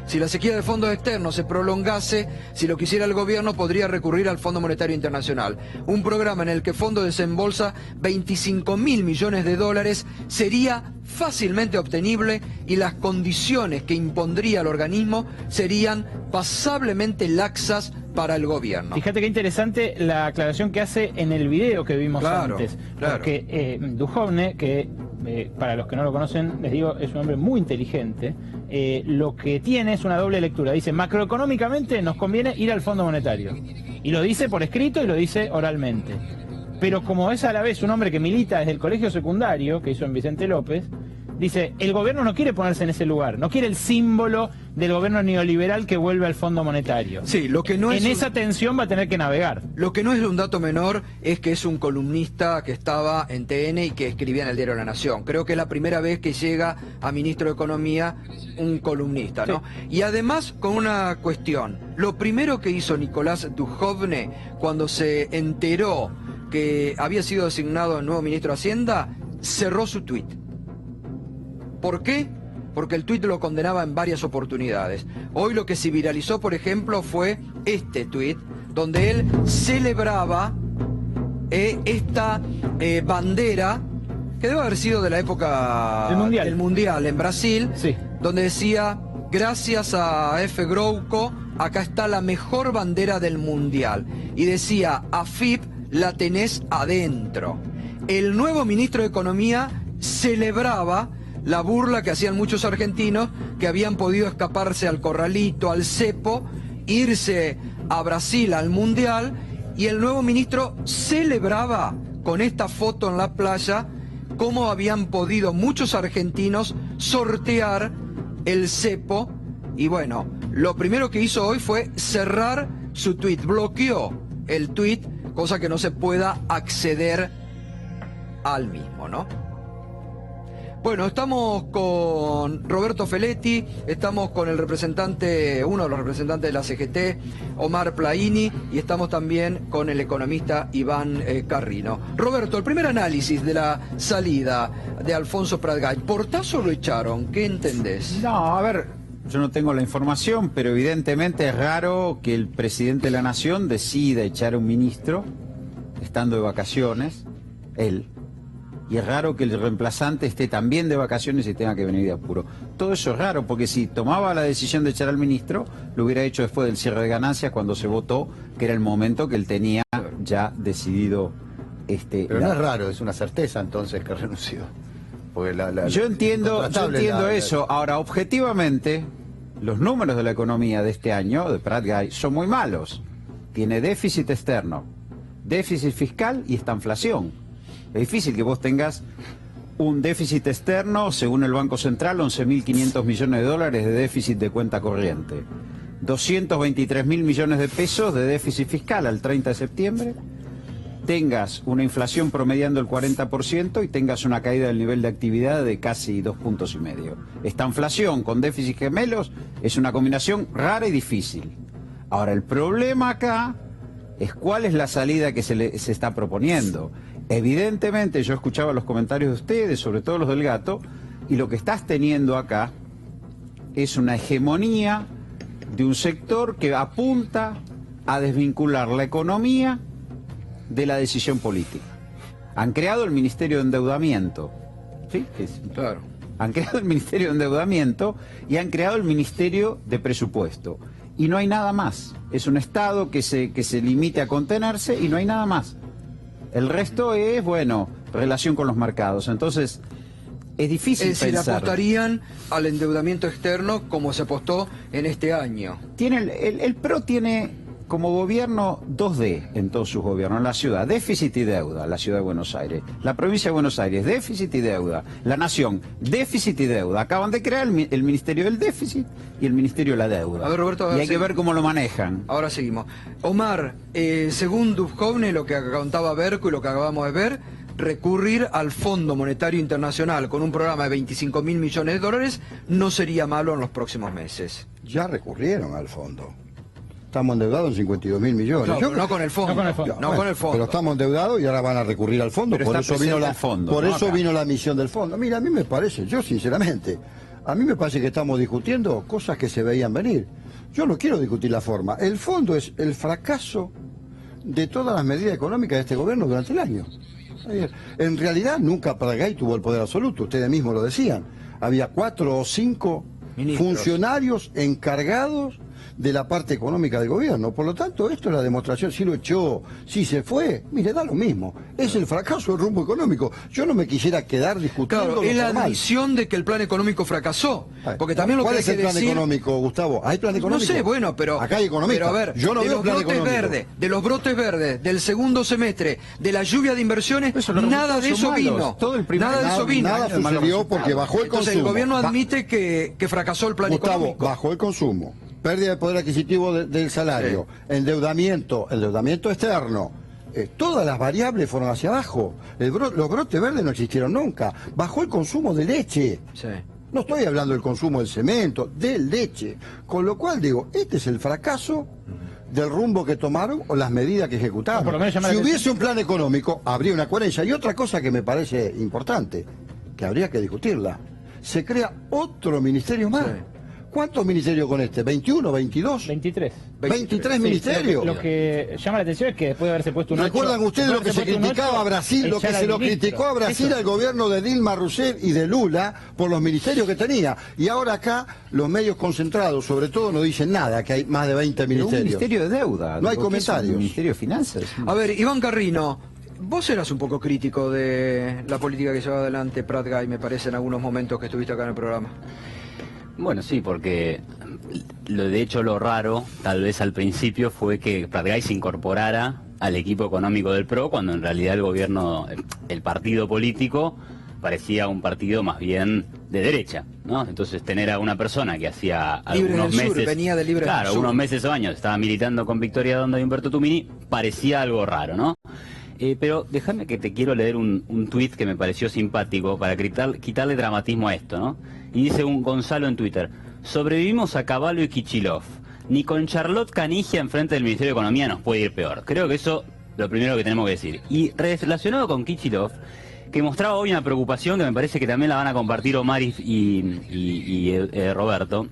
Si la sequía de fondos externos se prolongase, si lo quisiera el gobierno, podría recurrir al Fondo Monetario Internacional. Un programa en el que el fondo desembolsa 25.000 millones de dólares sería fácilmente obtenible y las condiciones que impondría el organismo serían pasablemente laxas para el gobierno. Fíjate qué interesante la aclaración que hace en el video que vimos antes. Claro. Porque Duhovne, que para los que no lo conocen, les digo, es un hombre muy inteligente, lo que tiene es una doble lectura. Dice, macroeconómicamente nos conviene ir al Fondo Monetario. Y lo dice por escrito y lo dice oralmente. Pero como es a la vez un hombre que milita desde el colegio secundario, que hizo en Vicente López, dice, el gobierno no quiere ponerse en ese lugar, no quiere el símbolo del gobierno neoliberal que vuelve al Fondo Monetario. Sí, lo que no es en esa tensión va a tener que navegar. Lo que no es un dato menor es que es un columnista que estaba en TN y que escribía en el diario La Nación. Creo que es la primera vez que llega a ministro de Economía un columnista, ¿no? Sí. Y además con una cuestión. Lo primero que hizo Nicolás Duhovne cuando se enteró que había sido designado el nuevo ministro de Hacienda, cerró su tuit. ¿Por qué? Porque el tuit lo condenaba en varias oportunidades. Hoy lo que se viralizó, por ejemplo, fue este tuit, donde él celebraba esta bandera, que debe haber sido de la época del Mundial en Brasil, sí, donde decía, gracias a F. Grouco, acá está la mejor bandera del Mundial. Y decía, AFIP la tenés adentro. El nuevo ministro de Economía celebraba la burla que hacían muchos argentinos que habían podido escaparse al corralito, al cepo, irse a Brasil al Mundial, y el nuevo ministro celebraba con esta foto en la playa cómo habían podido muchos argentinos sortear el cepo. Y bueno, lo primero que hizo hoy fue cerrar su tuit, bloqueó el tuit, cosa que no se pueda acceder al mismo, ¿no? Bueno, estamos con Roberto Feletti, estamos con el representante, uno de los representantes de la CGT, Omar Plaini, y estamos también con el economista Iván Carrino. Roberto, el primer análisis de la salida de Alfonso Prat-Gay, ¿portazo lo echaron? ¿Qué entendés? No, a ver, yo no tengo la información, pero evidentemente es raro que el presidente de la Nación decida echar a un ministro estando de vacaciones, él. Y es raro que el reemplazante esté también de vacaciones y tenga que venir de apuro. Todo eso es raro, porque si tomaba la decisión de echar al ministro, lo hubiera hecho después del cierre de ganancias, cuando se votó, que era el momento que él tenía ya decidido. Pero no es raro, es una certeza entonces que renunció. Porque yo entiendo eso. Ahora, objetivamente, los números de la economía de este año, de Prat-Gay, son muy malos. Tiene déficit externo, déficit fiscal y esta inflación. Es difícil que vos tengas un déficit externo, según el Banco Central, 11.500 millones de dólares de déficit de cuenta corriente. 223.000 millones de pesos de déficit fiscal al 30 de septiembre. Tengas una inflación promediando el 40% y tengas una caída del nivel de actividad de casi 2,5 puntos. Esta inflación con déficit gemelos es una combinación rara y difícil. Ahora, el problema acá es cuál es la salida que se está proponiendo. Evidentemente, yo escuchaba los comentarios de ustedes, sobre todo los del Gato, y lo que estás teniendo acá es una hegemonía de un sector que apunta a desvincular la economía de la decisión política. Han creado el Ministerio de Endeudamiento, ¿sí? Claro. Han creado el Ministerio de Endeudamiento y han creado el Ministerio de Presupuesto. Y no hay nada más. Es un Estado que se limite a contenerse y no hay nada más. El resto es, bueno, relación con los mercados. Entonces, es difícil pensar. Es decir, apostarían al endeudamiento externo como se apostó en este año. El PRO tiene como gobierno 2D en todos sus gobiernos, la ciudad, déficit y deuda, la ciudad de Buenos Aires, la provincia de Buenos Aires, déficit y deuda, la nación, déficit y deuda. Acaban de crear el Ministerio del Déficit y el Ministerio de la Deuda. A ver, Roberto, y hay que ver cómo lo manejan. Ahora seguimos. Omar, según Duhovne, lo que contaba Berco y lo que acabamos de ver, recurrir al Fondo Monetario Internacional con un programa de 25.000 millones de dólares no sería malo en los próximos meses. Ya recurrieron al fondo. Estamos endeudados en 52.000 millones. No, no con el fondo. No con el fondo. Pero estamos endeudados y ahora van a recurrir al fondo. Pero por eso vino vino la misión del fondo. Mira, a mí me parece, yo sinceramente, a mí me parece que estamos discutiendo cosas que se veían venir. Yo no quiero discutir la forma. El fondo es el fracaso de todas las medidas económicas de este gobierno durante el año. En realidad nunca Pratgay tuvo el poder absoluto, ustedes mismos lo decían. Había 4 o 5 funcionarios encargados de la parte económica del gobierno. Por lo tanto, esto es la demostración. Si lo echó, si se fue, mire, da lo mismo. Es el fracaso del rumbo económico. Yo no me quisiera quedar discutiendo. Claro, es la admisión de que el plan económico fracasó. Porque también lo ¿Cuál que es el plan económico, Gustavo? ¿Hay plan económico? No sé, bueno, pero... Acá hay economistas. Pero a ver, yo no veo plan económico. De los brotes verdes, del segundo semestre, de la lluvia de inversiones, nada de eso vino. Nada de eso vino. Nada sucedió porque bajó el consumo. Entonces el gobierno admite que fracasó el plan económico. Gustavo, bajó el consumo. Pérdida de poder adquisitivo del salario, endeudamiento externo, todas las variables fueron hacia abajo. Los brotes verdes no existieron nunca. Bajó el consumo de leche. Sí. No estoy hablando del consumo del cemento, de leche. Con lo cual digo, este es el fracaso del rumbo que tomaron o las medidas que ejecutaron. No, por lo menos si hubiese un plan económico, habría una coherencia. Y otra cosa que me parece importante, que habría que discutirla, se crea otro ministerio más. Sí. ¿Cuántos ministerios con este? ¿21, 22? 23. 23 ministerios. Lo que llama la atención es que después de haberse puesto un 8... ¿Recuerdan ustedes lo que se criticaba a Brasil? Lo que se lo criticó a Brasil al gobierno de Dilma Rousseff y de Lula por los ministerios que tenía. Y ahora acá los medios concentrados, sobre todo, no dicen nada, que hay más de 20 ministerios. Un ministerio de deuda. No hay comentarios. Un ministerio de finanzas. A ver, Iván Carrino, vos eras un poco crítico de la política que lleva adelante Pratgay, me parece, en algunos momentos que estuviste acá en el programa. Bueno, sí, porque de hecho lo raro, tal vez al principio, fue que Pratgay se incorporara al equipo económico del PRO, cuando en realidad el gobierno, el partido político, parecía un partido más bien de derecha, ¿no? Entonces tener a una persona que hacía algunos meses... venía de Libre del Sur. Algunos meses o años estaba militando con Victoria Donda y Humberto Tumini, parecía algo raro, ¿no? Pero déjame que te quiero leer un tuit que me pareció simpático para quitarle dramatismo a esto, ¿no? Y dice un Gonzalo en Twitter: sobrevivimos a Cavallo y Kicillof. Ni con Charlotte Canigia enfrente del Ministerio de Economía nos puede ir peor. Creo que eso es lo primero que tenemos que decir. Y relacionado con Kicillof, que mostraba hoy una preocupación que me parece que también la van a compartir Omar y Roberto.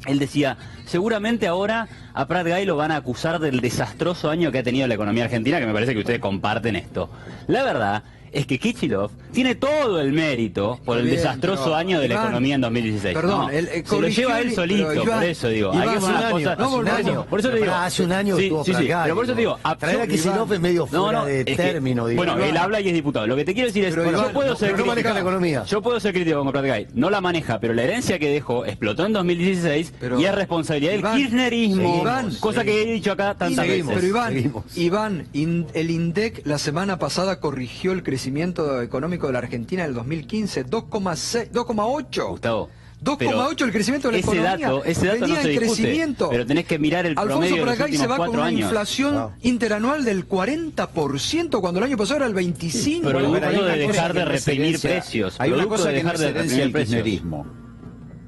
Él decía, seguramente ahora a Pratgay lo van a acusar del desastroso año que ha tenido la economía argentina, que me parece que ustedes comparten esto. La verdad es que Kicillof tiene todo el mérito por el desastroso año de la economía en 2016. Perdón, se lo lleva él solito, Iván, por eso digo. Hay que por eso te digo. Hace un año estuvo Pratgay, pero por eso te digo. Traer a Kicillof es medio fuera de término. Bueno, él habla y es diputado. Lo que te quiero decir es, yo puedo ser crítico. No maneja la economía. Yo puedo ser crítico con Pratgay. No la maneja, pero la herencia que dejó explotó en 2016 y es responsabilidad del kirchnerismo, cosa que he dicho acá tantas veces. Pero Iván, el INDEC la semana pasada corrigió el crecimiento económico de la Argentina en el 2015, 2,8. Gustavo, 2,8 el crecimiento de la economía. Ese dato no se discute, pero tenés que mirar el promedio de los últimos 4 años. se va con una inflación interanual del 40%, cuando el año pasado era el 25%. Producto de dejar de reprimir precios. Hay una cosa que no es herencia del kirchnerismo.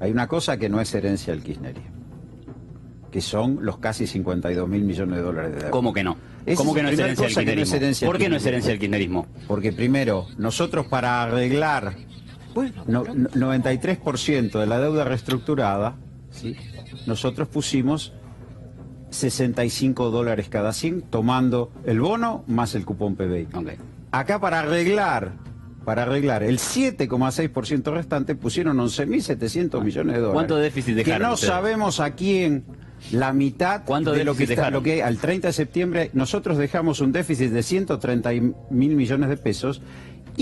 Hay una cosa que no es herencia del kirchnerismo, que son los casi 52.000 millones de dólares de deuda. ¿Cómo que no? ¿Cómo que no es herencia del kirchnerismo? ¿Por qué no es herencia del kirchnerismo? Porque primero, nosotros para arreglar 93% de la deuda reestructurada, ¿sí?, nosotros pusimos $65 cada 100, tomando el bono más el cupón PBI. Okay. Acá para arreglar el 7,6% restante pusieron 11.700 millones de dólares. ¿Cuánto déficit dejaron que no ustedes? Sabemos a quién. La mitad de lo que al 30 de septiembre nosotros dejamos un déficit de 130.000 millones de pesos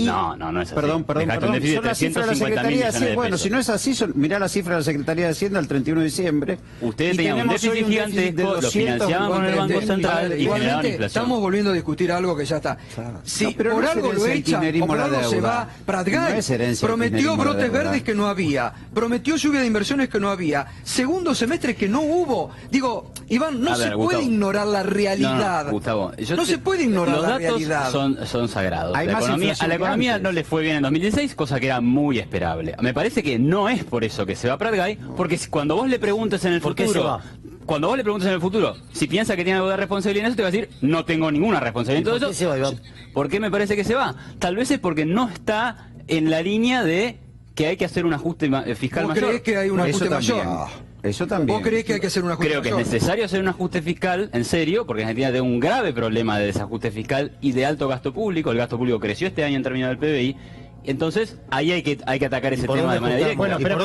No es así. Perdón. Son las cifras de la Secretaría de Hacienda. Bueno, si no es así, mirá la cifra de la Secretaría de Hacienda el 31 de diciembre. Ustedes tenían un déficit gigantesco, lo financiaban con el Banco Central y generaban inflación. Estamos volviendo a discutir algo que ya está. Si No, pero por no es algo lo herencia echan, el o por kirchnerismo, algo se la va, deuda. Prat No Gay es herencia el prometió kirchnerismo, la brotes deuda. verdes que no había, prometió lluvia de inversiones que no había, segundo semestre que no hubo. Digo, Iván, no se puede ignorar la realidad. No, Gustavo, no se puede ignorar la realidad. Los datos son sagrados. Hay más a la inflación economía que antes. no le fue bien en 2016, cosa que era muy esperable. Me parece que no es por eso que se va Prat Gay, porque cuando vos le preguntes en el ¿Por qué se futuro... va? Cuando vos le preguntes en el futuro si piensa que tiene algo de responsabilidad en eso, te va a decir, no tengo ninguna responsabilidad en todo ¿Por qué se va, Iván? ¿Por qué me parece que se va? Tal vez es porque no está en la línea de que hay que hacer un ajuste fiscal ¿Vos mayor. creés que hay un ajuste mayor? Eso también. ¿Vos creés que hay que hacer un ajuste Creo que es mayor? necesario hacer un ajuste fiscal, en serio, porque Argentina tiene un grave problema de desajuste fiscal y de alto gasto público. El gasto público creció este año en términos del PBI. Entonces, ahí hay que atacar ese tema de manera directa. Bueno, pero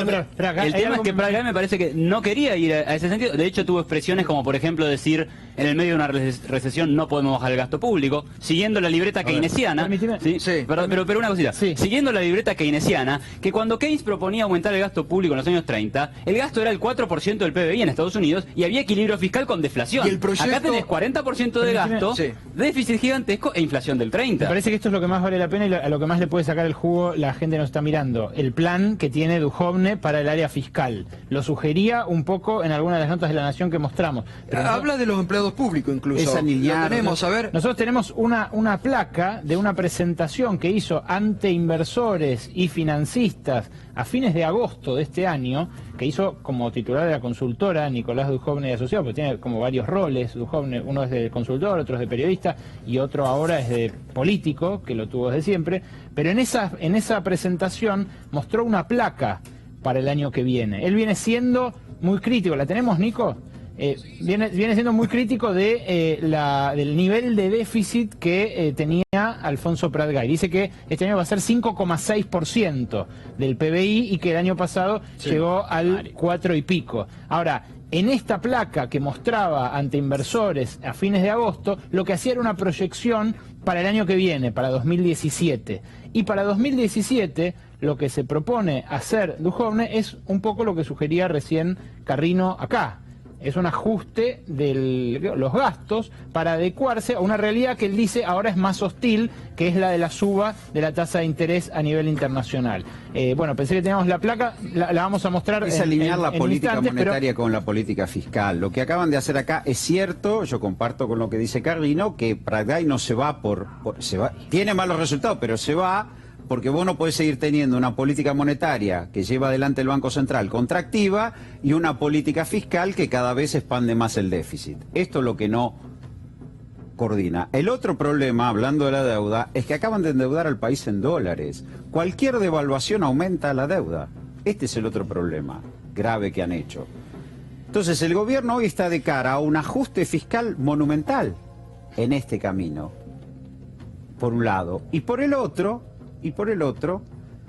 El tema es que Prat Gay me parece que no quería ir a ese sentido. De hecho, tuvo expresiones como, por ejemplo, decir, en el medio de una recesión no podemos bajar el gasto público, siguiendo la libreta keynesiana. Pero una cosita. Siguiendo la libreta keynesiana, que cuando Keynes proponía aumentar el gasto público en los años 30, el gasto era el 4% del PBI en Estados Unidos y había equilibrio fiscal con deflación. Y el proyecto... Acá tenés 40% de gasto, déficit gigantesco e inflación del 30%. Me parece que esto es lo que más vale la pena y a lo que más le puede sacar el jugo la gente nos está mirando. El plan que tiene Duhovne para el área fiscal. Lo sugería un poco en algunas de las notas de La Nación que mostramos. Pero habla de los empleados públicos incluso. Esa Lo tenemos, a ver. Nosotros tenemos una placa de una presentación que hizo ante inversores y financistas a fines de agosto de este año, que hizo como titular de la consultora Nicolás Duhovne y Asociados, porque tiene como varios roles. Duhovne, uno es de consultor, otro es de periodista y otro ahora es de político, que lo tuvo desde siempre. Pero en esa presentación mostró una placa para el año que viene. Él viene siendo muy crítico. ¿La tenemos, Nico? Viene siendo muy crítico del nivel de déficit que tenía Alfonso Prat Gay. Dice que este año va a ser 5,6% del PBI y que el año pasado llegó al 4 y pico. Ahora, en esta placa que mostraba ante inversores a fines de agosto, lo que hacía era una proyección para el año que viene, para 2017. Y para 2017 lo que se propone hacer Duhovne es un poco lo que sugería recién Carrino acá. Es un ajuste de los gastos para adecuarse a una realidad que él dice ahora es más hostil, que es la de la suba de la tasa de interés a nivel internacional. Bueno, pensé que teníamos la placa, la vamos a mostrar. Es alinear la política monetaria pero... con la política fiscal. Lo que acaban de hacer acá es cierto, yo comparto con lo que dice Carrino, que Prat Gay no se va tiene malos resultados, pero se va porque vos no podés seguir teniendo una política monetaria que lleva adelante el Banco Central contractiva y una política fiscal que cada vez expande más el déficit. Esto es lo que no coordina. El otro problema, hablando de la deuda, es que acaban de endeudar al país en dólares. Cualquier devaluación aumenta la deuda. Este es el otro problema grave que han hecho. Entonces el gobierno hoy está de cara a un ajuste fiscal monumental en este camino, por un lado. Y por el otro,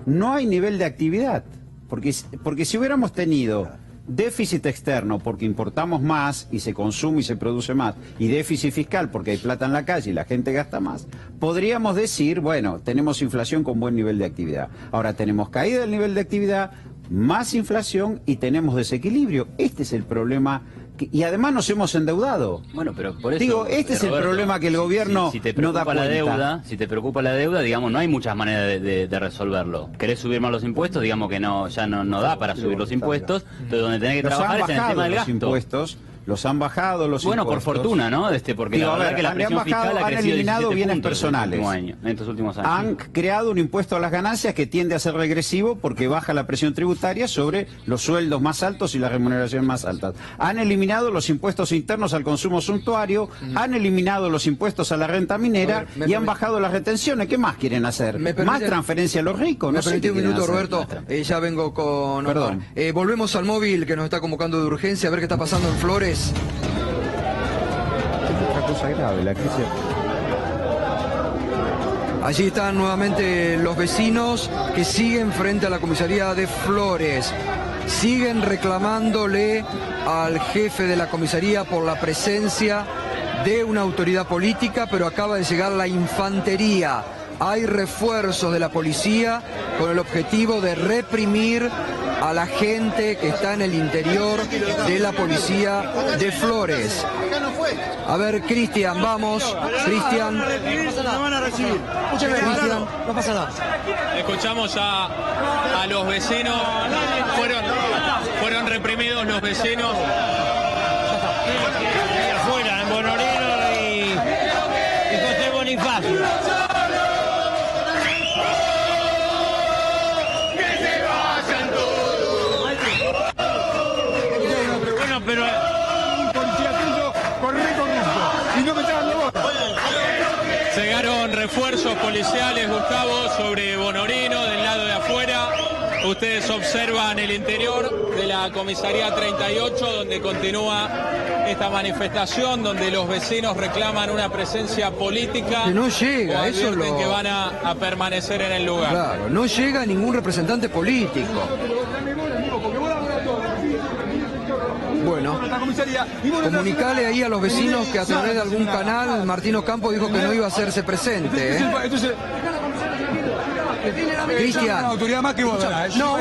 no hay nivel de actividad. Porque si hubiéramos tenido déficit externo porque importamos más y se consume y se produce más, y déficit fiscal porque hay plata en la calle y la gente gasta más, podríamos decir, bueno, tenemos inflación con buen nivel de actividad. Ahora tenemos caída del nivel de actividad, más inflación y tenemos desequilibrio. Este es el problema. Y además nos hemos endeudado. Bueno, pero por eso, digo, este es el problema que el gobierno si te no da cuenta. Si te preocupa la deuda, digamos, no hay muchas maneras de resolverlo. ¿Querés subir más los impuestos? Digamos que ya no da para subir los impuestos. Entonces donde tenés que trabajar es en el tema del gasto. Impuestos, los han bajado los impuestos. Bueno, por fortuna, ¿no? Porque la verdad que la presión fiscal ha crecido eliminado bienes personales. En estos últimos años. Han creado un impuesto a las ganancias que tiende a ser regresivo porque baja la presión tributaria sobre los sueldos más altos y las remuneraciones más altas. Han eliminado los impuestos internos al consumo suntuario, han eliminado los impuestos a la renta minera y han bajado las retenciones. ¿Qué más quieren hacer? ¿Más transferencia a los ricos? Me permití un minuto, Roberto. Ya vengo con... Perdón. Volvemos al móvil que nos está convocando de urgencia a ver qué está pasando en Flores. Es otra cosa grave, la crisis. Allí están nuevamente los vecinos que siguen frente a la comisaría de Flores. Siguen reclamándole al jefe de la comisaría por la presencia de una autoridad política, pero acaba de llegar la infantería. hay refuerzos de la policía con el objetivo de reprimir a la gente que está en el interior de la policía de Flores. A ver, Cristian, vamos. Cristian. No van a recibir. Cristian. No pasa nada. Escuchamos a los vecinos. Fueron reprimidos los vecinos. Afuera, en Bonorino y José Bonifacio. Bueno, pero Un policía tuyo con recorrido. Y no me está dando bola. Llegaron refuerzos policiales, Gustavo, sobre Bonorino, del lado de afuera. Ustedes observan el interior de la comisaría 38, donde continúa esta manifestación, donde los vecinos reclaman una presencia política. Que no llega, o eso advierten que van a permanecer en el lugar. Claro, no llega ningún representante político. Bueno, comunicale ahí a los vecinos que a través de algún canal Martín Ocampo dijo que no iba a hacerse presente. Entonces, Cristian. una autoridad más que vos, ¿verdad? No,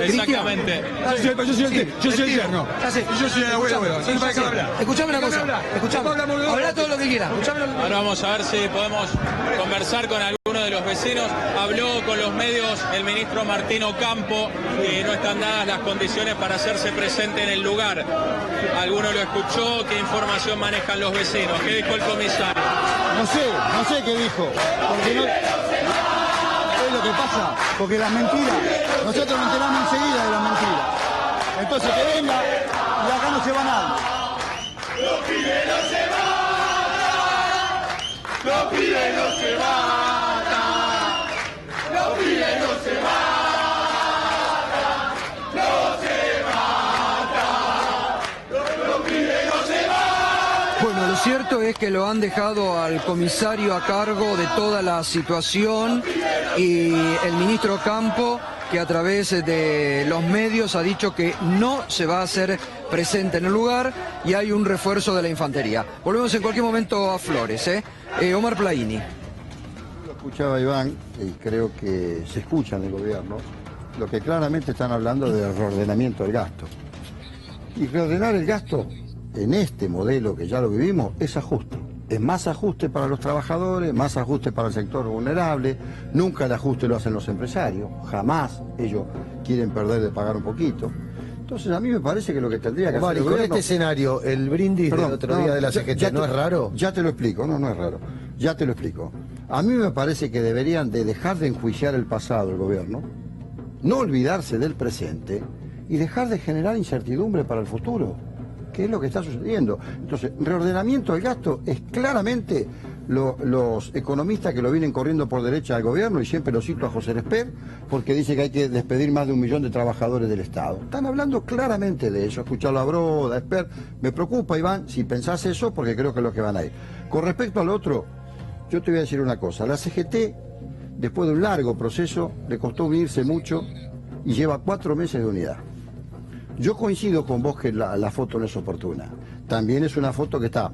Exactamente. Yo soy el yerno. Yo soy el abuelo. Escuchame una cosa. Escuchame. Habla todo lo que quieras. Ahora vamos a ver si podemos conversar con alguno de los vecinos. Habló con los medios el ministro Martín Ocampo, que no están dadas las condiciones para hacerse presente en el lugar. ¿Alguno lo escuchó? ¿Qué información manejan los vecinos? ¿Qué dijo el comisario? No sé qué dijo, porque no... Es lo que pasa, porque las mentiras, nosotros nos enteramos enseguida de las mentiras. Entonces que venga y acá no se va nada. Los pibes no se matan. Los pibes no se matan. Los pibes no se matan. No se matan. Los pibes no se matan. Bueno, lo cierto es que lo han dejado al comisario a cargo de toda la situación y el ministro Ocampo, que a través de los medios ha dicho que no se va a hacer presente en el lugar y hay un refuerzo de la infantería. Volvemos en cualquier momento a Flores, Omar Plaini. Lo escuchaba Iván y creo que se escucha en el gobierno lo que claramente están hablando del reordenamiento del gasto. Y reordenar el gasto en este modelo que ya lo vivimos es ajuste. Es más ajuste para los trabajadores, más ajuste para el sector vulnerable. Nunca el ajuste lo hacen los empresarios, jamás ellos quieren perder de pagar un poquito. Entonces a mí me parece que lo que tendría que hacer el con gobierno... este escenario, el brindis del otro día de la CGT, ¿no es raro? Ya te lo explico, no es raro. Ya te lo explico. A mí me parece que deberían de dejar de enjuiciar el pasado el gobierno, no olvidarse del presente y dejar de generar incertidumbre para el futuro, que es lo que está sucediendo. Entonces, reordenamiento del gasto es claramente los economistas que lo vienen corriendo por derecha al gobierno, y siempre lo cito a José Esper, porque dice que hay que despedir más de 1 millón de trabajadores del Estado. Están hablando claramente de eso. Escucharlo a Broda, a Esper. Me preocupa, Iván, si pensás eso, porque creo que es lo que van a ir. Con respecto al otro, yo te voy a decir una cosa. La CGT, después de un largo proceso, le costó unirse mucho y lleva 4 meses de unidad. Yo coincido con vos que la foto no es oportuna. También es una foto que está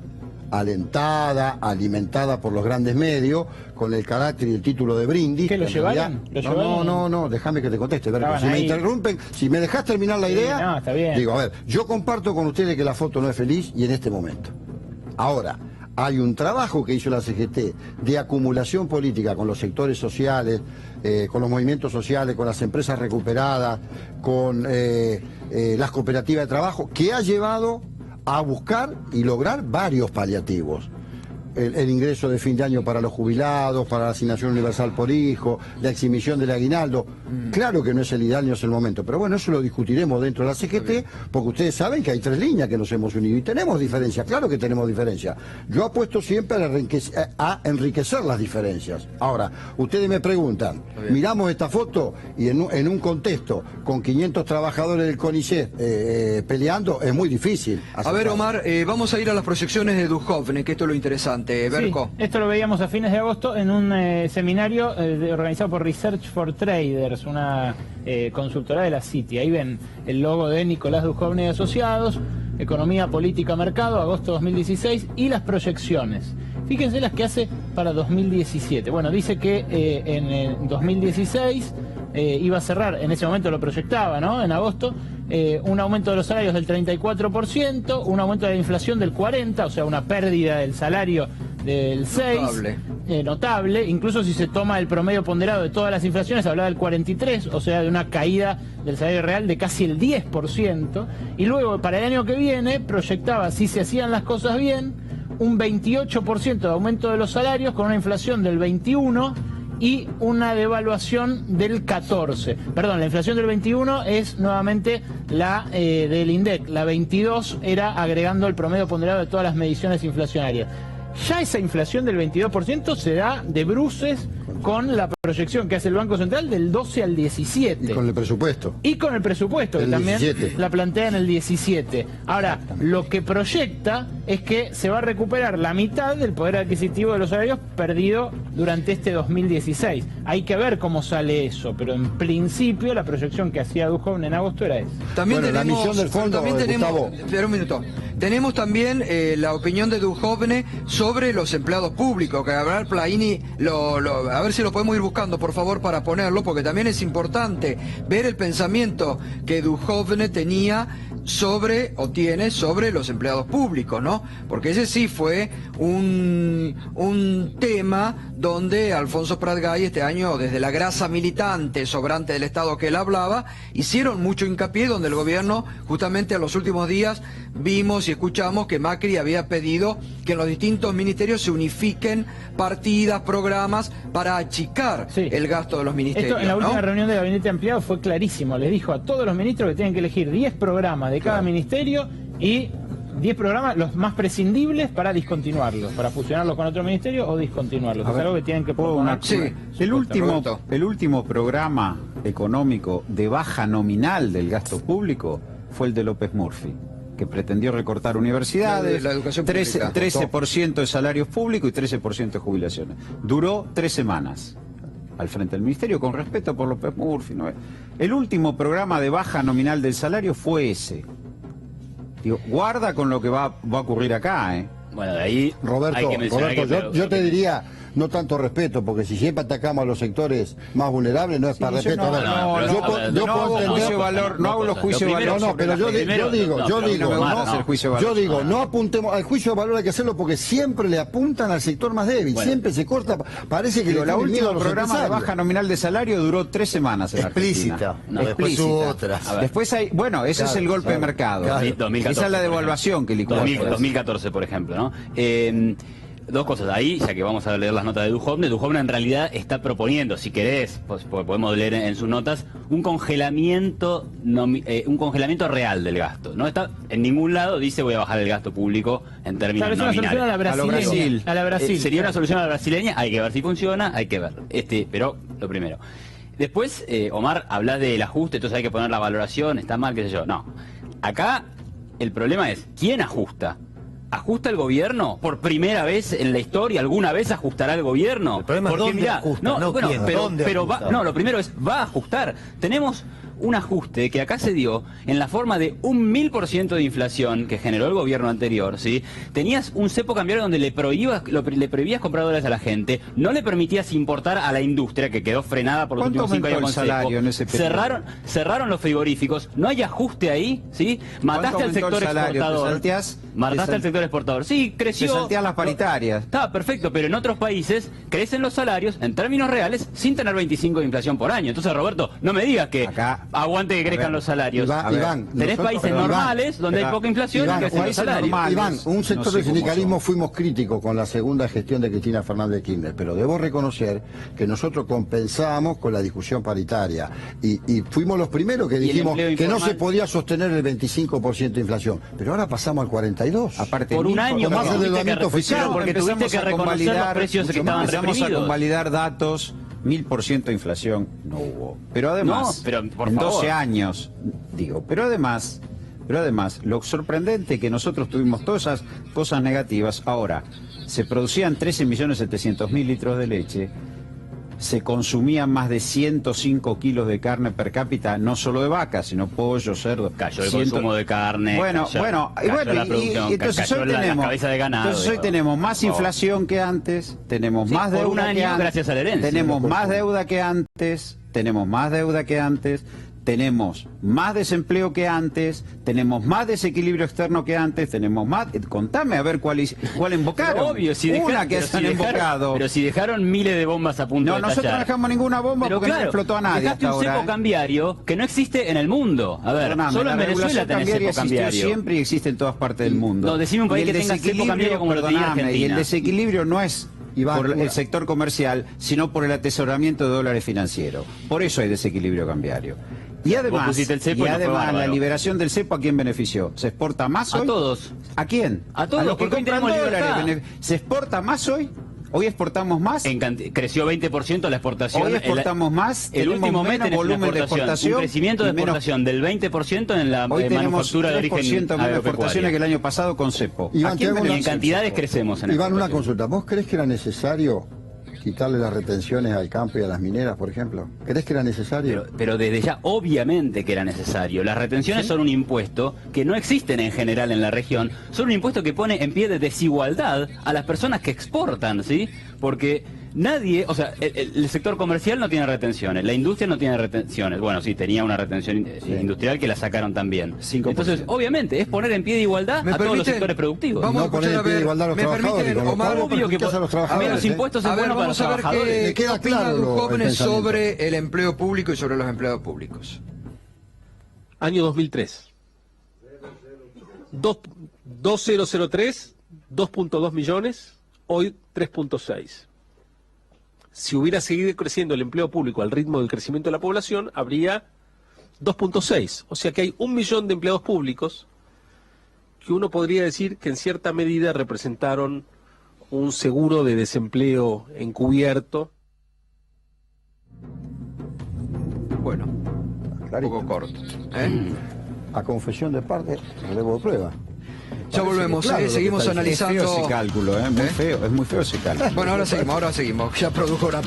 alentada, alimentada por los grandes medios, con el carácter y el título de brindis. ¿Qué lo llevaron? No, déjame que te conteste. Berco. Si me interrumpen, si me dejás terminar la idea, no, está bien. Digo, a ver, yo comparto con ustedes que la foto no es feliz y en este momento. Ahora, hay un trabajo que hizo la CGT de acumulación política con los sectores sociales, con los movimientos sociales, con las empresas recuperadas, con las cooperativas de trabajo, que ha llevado a buscar y lograr varios paliativos. El ingreso de fin de año para los jubilados, para la asignación universal por hijo, la exhibición del aguinaldo. Claro que no es el ideal ni es el momento, pero bueno, eso lo discutiremos dentro de la CGT, porque ustedes saben que hay 3 líneas que nos hemos unido y tenemos diferencias, claro que tenemos diferencias. Yo apuesto siempre a enriquecer las diferencias. Ahora, ustedes me preguntan, miramos esta foto y en un contexto con 500 trabajadores del CONICET peleando, es muy difícil. A ver, Omar, vamos a ir a las proyecciones de Duhovne, que esto es lo interesante. Berco. Sí, esto lo veíamos a fines de agosto en un seminario organizado por Research for Traders, una consultora de la Citi. Ahí ven el logo de Nicolás Duhovne y Asociados, Economía, Política, Mercado, agosto 2016, y las proyecciones. Fíjense las que hace para 2017. Bueno, dice que en 2016 iba a cerrar, en ese momento lo proyectaba, ¿no? En agosto, un aumento de los salarios del 34%, un aumento de la inflación del 40%, o sea, una pérdida del salario del 6%. Notable, incluso si se toma el promedio ponderado de todas las inflaciones, hablaba del 43%, o sea, de una caída del salario real de casi el 10%, y luego para el año que viene proyectaba, si se hacían las cosas bien, un 28% de aumento de los salarios con una inflación del 21% y una devaluación del 14%. Perdón, la inflación del 21% es nuevamente la del INDEC, la 22% era agregando el promedio ponderado de todas las mediciones inflacionarias. Ya esa inflación del 22% se da de bruces con la proyección que hace el Banco Central del 12 al 17. Y con el presupuesto. Y con el presupuesto, que también 17. La plantea en el 17. Ahora, lo que proyecta es que se va a recuperar la mitad del poder adquisitivo de los salarios perdido durante este 2016. Hay que ver cómo sale eso, pero en principio la proyección que hacía Duhovne en agosto era esa. También bueno, tenemos, la misión del fondo, también tenemos, Gustavo. espera un minuto. Tenemos también la opinión de Duhovne sobre los empleados públicos, que Abraham Plaini, a ver si lo podemos ir buscando, por favor, para ponerlo, porque también es importante ver el pensamiento que Duhovne tenía sobre, o tiene, sobre los empleados públicos, ¿no? Porque ese sí fue un tema donde Alfonso Prat-Gay este año, desde la grasa militante sobrante del Estado que él hablaba, hicieron mucho hincapié, donde el gobierno, justamente en los últimos días, vimos y escuchamos que Macri había pedido que en los distintos ministerios se unifiquen partidas, programas, para achicar el gasto de los ministerios. Esto en la última ¿no? reunión del gabinete ampliado fue clarísimo, les dijo a todos los ministros que tienen que elegir 10 programas de cada ministerio y 10 programas, los más prescindibles, para discontinuarlos, para fusionarlos con otro ministerio o discontinuarlos. Es algo que tienen que proponer. El último programa económico de baja nominal del gasto público fue el de López Murphy, que pretendió recortar universidades, la educación 13% de salarios públicos y 13% de jubilaciones. Duró 3 semanas al frente del ministerio, con respeto por López Murphy, ¿no? El último programa de baja nominal del salario fue ese. Digo, guarda con lo que va a ocurrir acá, ¿eh? Bueno, de ahí Roberto, hay que mencionar yo te diría, no tanto respeto, porque si siempre atacamos a los sectores más vulnerables, no es para respeto. No hago los juicios de valor. No, pero yo digo, no apuntemos al juicio de valor, hay que hacerlo porque siempre le apuntan al sector más débil, siempre se corta, parece que la última programa de baja nominal de salario duró 3 semanas en explícita. Después hubo otras. Después hay, bueno, ese es el golpe de mercado. Esa es la devaluación que licuó. 2014, por ejemplo, ¿no? Dos cosas ahí, ya que vamos a leer las notas de Duhovne. Duhovne en realidad está proponiendo, si querés, pues podemos leer en sus notas, un congelamiento real del gasto. No está en ningún lado dice voy a bajar el gasto público en términos nominales. Es una solución a la brasileña. Sería una solución a la brasileña, hay que ver si funciona, hay que ver. Pero lo primero. Después, Omar, habla del ajuste, entonces hay que poner la valoración, está mal, qué sé yo. No. Acá el problema es, ¿quién ajusta? ¿Ajusta el gobierno? ¿Por primera vez en la historia alguna vez ajustará el gobierno? El problema es dónde ajusta, no quién, pero lo primero es, va a ajustar. Tenemos un ajuste que acá se dio en la forma de un 1000% de inflación que generó el gobierno anterior, ¿sí? Tenías un cepo cambiario donde le prohibías comprar dólares a la gente, no le permitías importar a la industria, que quedó frenada por los últimos 5 años con salario en ese periodo? Cerraron los frigoríficos, no hay ajuste ahí, ¿sí? Mataste al sector exportador. Mataste al sector exportador. Sí, creció. Te salteas las paritarias. Está perfecto, pero en otros países crecen los salarios en términos reales sin tener 25 de inflación por año. Entonces, Roberto, no me digas que acá aguante que crezcan los salarios. Tenés países normales donde hay poca inflación y crecen los salarios. Iván, un sector del sindicalismo fuimos críticos con la segunda gestión de Cristina Fernández de Kirchner, pero debo reconocer que nosotros compensábamos con la discusión paritaria y fuimos los primeros que dijimos que no se podía sostener el 25% de inflación, pero ahora pasamos al 42%. Aparte, por un año más el endeudamiento fiscal, porque tuviste que reconocer los precios que estaban reprimidos. Empezamos a convalidar datos, 1000% de inflación no hubo. Pero además, pero por en favor. 12 años, digo, pero además, lo sorprendente que nosotros tuvimos todas esas cosas negativas. Ahora, se producían 13.700.000 litros de leche, se consumían más de 105 kilos de carne per cápita, no solo de vaca, sino pollo, cerdo. Cayó el consumo de carne. Cayó la producción, entonces hoy tenemos, la cabeza de ganado. Entonces hoy tenemos más inflación que antes, tenemos más deuda que antes, gracias a la herencia. tenemos más deuda que antes, tenemos más desempleo que antes, tenemos más desequilibrio externo que antes, tenemos más... Contame a ver cuál invocaron. Pero obvio, si una que se han invocado. Pero si dejaron miles de bombas a punto de estallar. Nosotros no dejamos ninguna bomba porque no explotó a nadie dejaste hasta un cepo ahora. cambiario que no existe en el mundo. A ver, solo en Venezuela tenés cepo cambiario. Siempre y existe en todas partes del mundo. No, decime un país que tenga cepo cambiario como lo tenía Argentina. Y el desequilibrio no es por el sector comercial, sino por el atesoramiento de dólares financieros. Por eso hay desequilibrio cambiario. Y además, la liberación del cepo, ¿a quién benefició? ¿Se exporta más hoy? A todos. ¿A quién? A todos, a los que porque hoy compran tenemos dólares. libertad. ¿Se exporta más hoy? ¿Hoy exportamos más? Creció 20% la exportación. Hoy exportamos más, el último mes menos volumen de exportación. Un crecimiento de exportación del 20% en la manufactura de origen menos exportaciones que el año pasado con cepo. Iván, y en cantidades crecemos. Iván, una consulta. ¿Vos crees que era necesario quitarle las retenciones al campo y a las mineras, por ejemplo? ¿Crees que era necesario? Pero desde ya, obviamente que era necesario. Las retenciones son un impuesto que no existen en general en la región. Son un impuesto que pone en pie de desigualdad a las personas que exportan, ¿sí? Porque nadie, o sea, el sector comercial no tiene retenciones, la industria no tiene retenciones. Bueno, sí, tenía una retención industrial que la sacaron también. 5%. Entonces, obviamente, es poner en pie de igualdad a todos los sectores productivos. Vamos a poner en pie de igualdad a los trabajadores. Obvio que menos impuestos es bueno para los trabajadores. ¿Qué opinan los jóvenes sobre el empleo público y sobre los empleados públicos? Año 2003. 2003, 2.2 millones, hoy 3.6. Si hubiera seguido creciendo el empleo público al ritmo del crecimiento de la población, habría 2.6. O sea que hay 1 millón de empleados públicos que uno podría decir que en cierta medida representaron un seguro de desempleo encubierto. Bueno, un poco corto. A confesión de parte, relevo de prueba. Ya volvemos, seguimos analizando. Es feo ese cálculo, muy feo, es muy feo ese cálculo. Bueno, ahora seguimos, ya produjo una